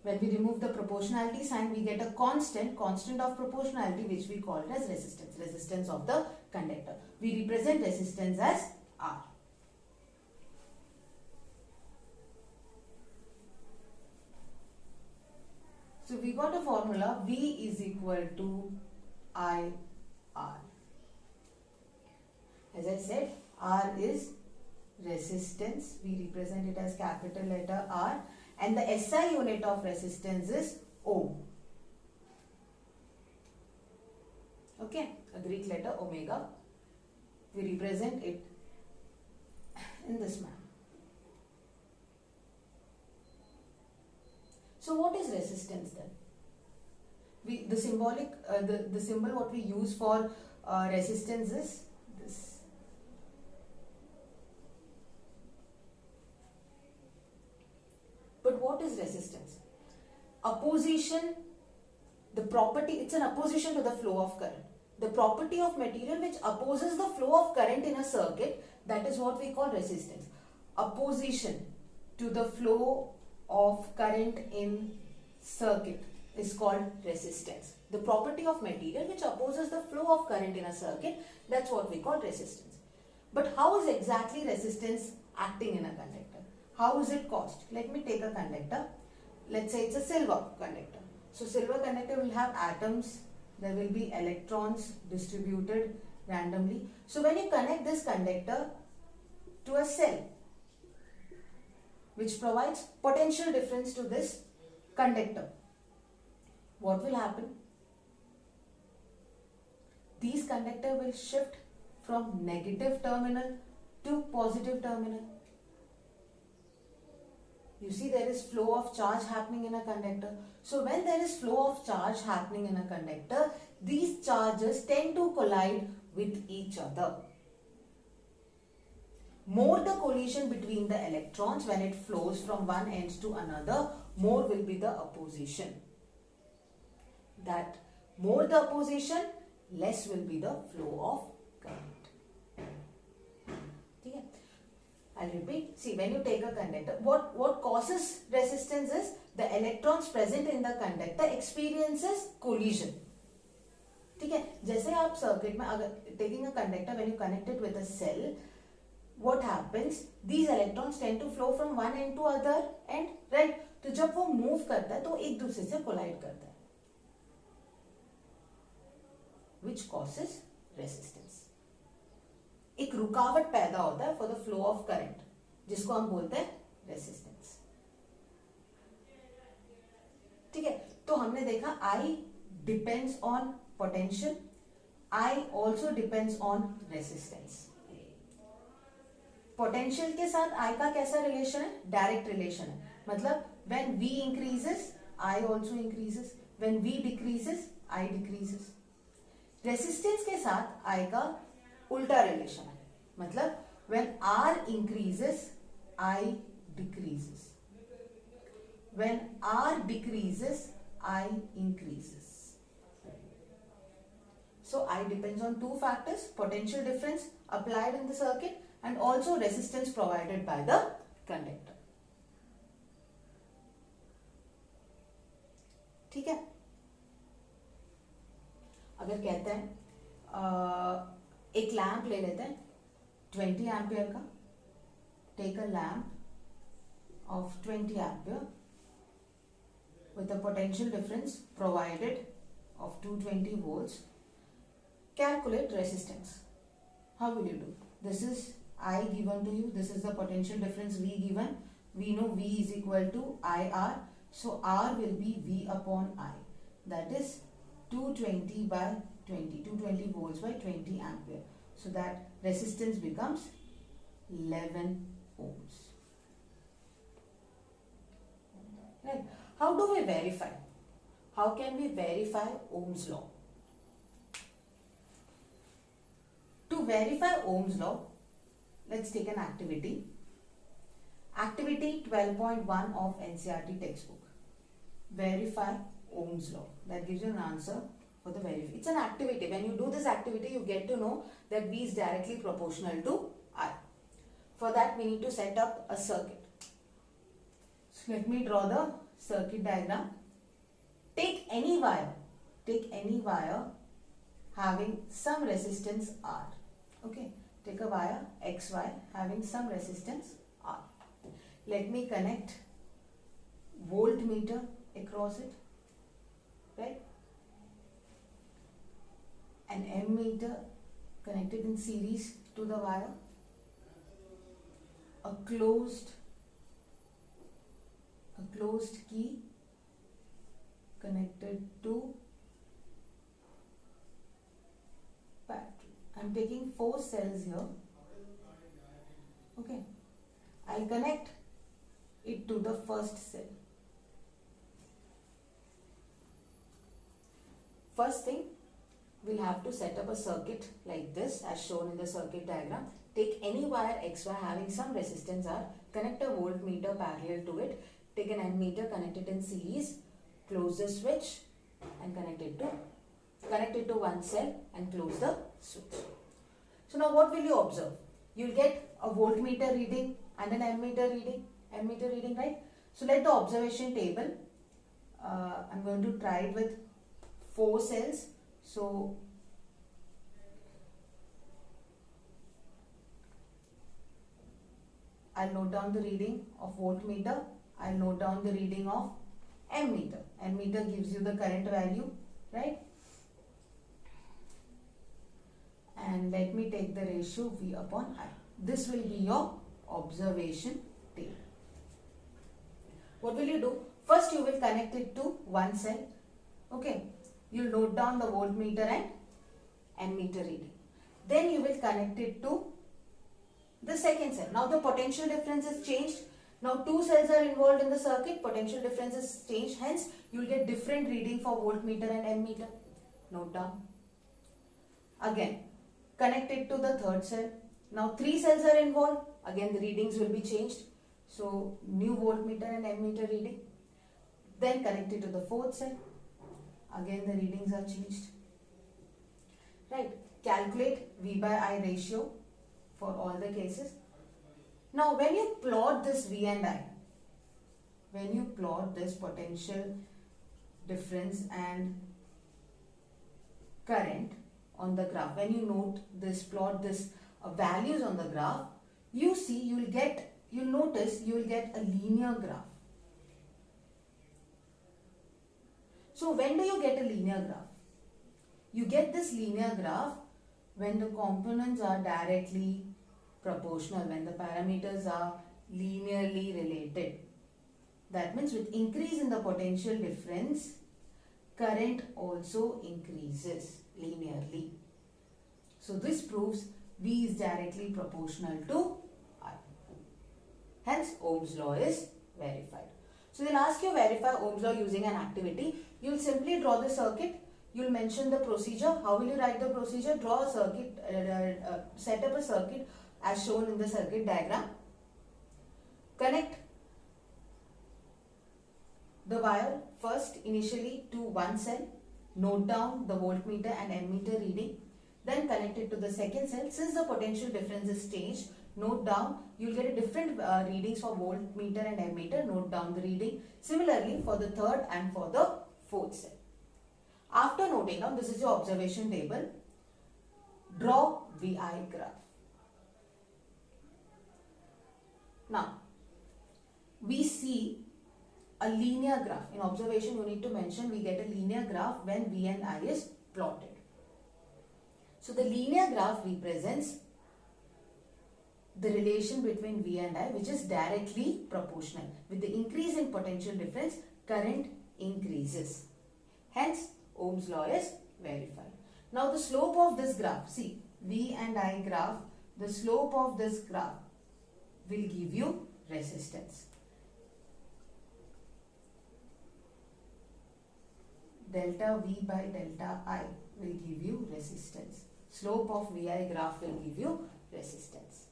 When we remove the proportionality sign, we get a constant of proportionality, which we call it as resistance of the conductor. We represent resistance as R. So we got a formula, V is equal to IR. As I said, R is resistance. We represent it as capital letter R. And the SI unit of resistance is ohm. Okay, a Greek letter omega. We represent it in this manner. So what is resistance then? The symbol what we use for resistance is this. But what is resistance? Opposition, the property, it's an opposition to the flow of current. The property of material which opposes the flow of current in a circuit, that is what we call resistance. Opposition to the flow of current in circuit is called resistance. The property of material which opposes the flow of current in a circuit, that's what we call resistance. But how is exactly resistance acting in a conductor? How is it caused? Let me take a conductor. Let's say it's a silver conductor. So silver conductor will have atoms. There will be electrons distributed randomly. So when you connect this conductor to a cell, which provides potential difference to this conductor, what will happen? These conductor will shift from negative terminal to positive terminal. You see, there is flow of charge happening in a conductor. So when there is flow of charge happening in a conductor, these charges tend to collide with each other. More the collision between the electrons when it flows from one end to another, more will be the opposition. That more the opposition, less will be the flow of current. Okay. I'll repeat. See, when you take a conductor, what causes resistance is the electrons present in the conductor experiences collision. Okay. जैसे आप circuit में अगर taking a conductor, when you connect it with a cell, what happens? These electrons tend to flow from one end to other end, right? तो जब वो move करता है तो एक दूसरे से collide करता है, which causes resistance. एक रुकावट पैदा होता है for the flow of current, जिसको हम बोलते हैं resistance. ठीक है, तो हमने देखा I depends on potential, I also depends on resistance. Potential के साथ I का कैसा रिलेशन है? डायरेक्ट रिलेशन है. मतलब when V increases, I also increases. When V decreases, I decreases. Resistance के साथ I का उल्टा रिलेशन है. मतलब when R increases, I decreases. When R decreases, I increases. So I depends on two factors: potential difference applied in the circuit and also resistance provided by the conductor. ठीक है. अगर कहते हैं एक लैंप ले लेते हैं 20 एम्पियर का, take a lamp of 20 ampere with a potential difference provided of 220 volts. Calculate resistance. How will you do? This is I given to you. This is the potential difference V given. We know V is equal to IR. So R will be V upon I. That is 220 by 20. 220 volts by 20 ampere. So that resistance becomes 11 ohms. Right. How do we verify? How can we verify Ohm's law? To verify Ohm's law, let's take an activity. Activity 12.1 of NCERT textbook. Verify Ohm's law. That gives you an answer for the verify. It's an activity. When you do this activity, you get to know that V is directly proportional to I. For that, we need to set up a circuit. So let me draw the circuit diagram. Take any wire having some resistance R. Okay, take a wire XY having some resistance R. Let me connect voltmeter across it, right? An ammeter connected in series to the wire. A closed key connected to battery. I'm taking 4 cells here. Okay, I'll connect it to the first cell. First thing, we'll have to set up a circuit like this as shown in the circuit diagram. Take any wire XY having some resistance R, connect a voltmeter parallel to it, take an ammeter, connect it in series, close the switch and connect it to one cell and close the switch. So now what will you observe? You'll get a voltmeter reading and an ammeter reading, right? So let the observation table, I'm going to try it with 4 cells. So I'll note down the reading of voltmeter. I'll note down the reading of ammeter. Ammeter gives you the current value, right? And let me take the ratio V upon I. This will be your observation table. What will you do? First you will connect it to one cell. Okay. You'll note down the voltmeter and ammeter reading. Then you will connect it to the second cell. Now the potential difference is changed. Now 2 cells are involved in the circuit. Potential difference is changed. Hence, you will get different reading for voltmeter and ammeter. Note down. Again, connect it to the third cell. Now 3 cells are involved. Again, the readings will be changed. So, new voltmeter and ammeter reading. Then connect it to the fourth cell. Again, the readings are changed. Right. Calculate V by I ratio for all the cases. Now, when you plot this V and I, when you plot this potential difference and current on the graph, when you note this, plot this values on the graph, you see, you'll notice you will get a linear graph. So, when do you get a linear graph? You get this linear graph when the components are directly proportional, when the parameters are linearly related. That means with increase in the potential difference, current also increases linearly. So this proves V is directly proportional to I. Hence Ohm's law is verified. So they'll ask you verify Ohm's law using an activity. You'll simply draw the circuit. You'll mention the procedure. How will you write the procedure? Draw a circuit, set up a circuit as shown in the circuit diagram. Connect the wire first initially to one cell. Note down the voltmeter and ammeter reading. Then connect it to the second cell. Since the potential difference is changed, note down, you'll get a different readings for voltmeter and ammeter. Note down the reading. Similarly for the third and for the fourth cell. After noting down, this is your observation table. Draw VI graph. Now, we see a linear graph. In observation, you need to mention we get a linear graph when V and I is plotted. So, the linear graph represents the relation between V and I, which is directly proportional. With the increase in potential difference, current increases. Hence, Ohm's law is verified. Now, the slope of this graph, see, V and I graph, the slope of this graph will give you resistance. Delta V by delta I will give you resistance. Slope of VI graph will give you resistance.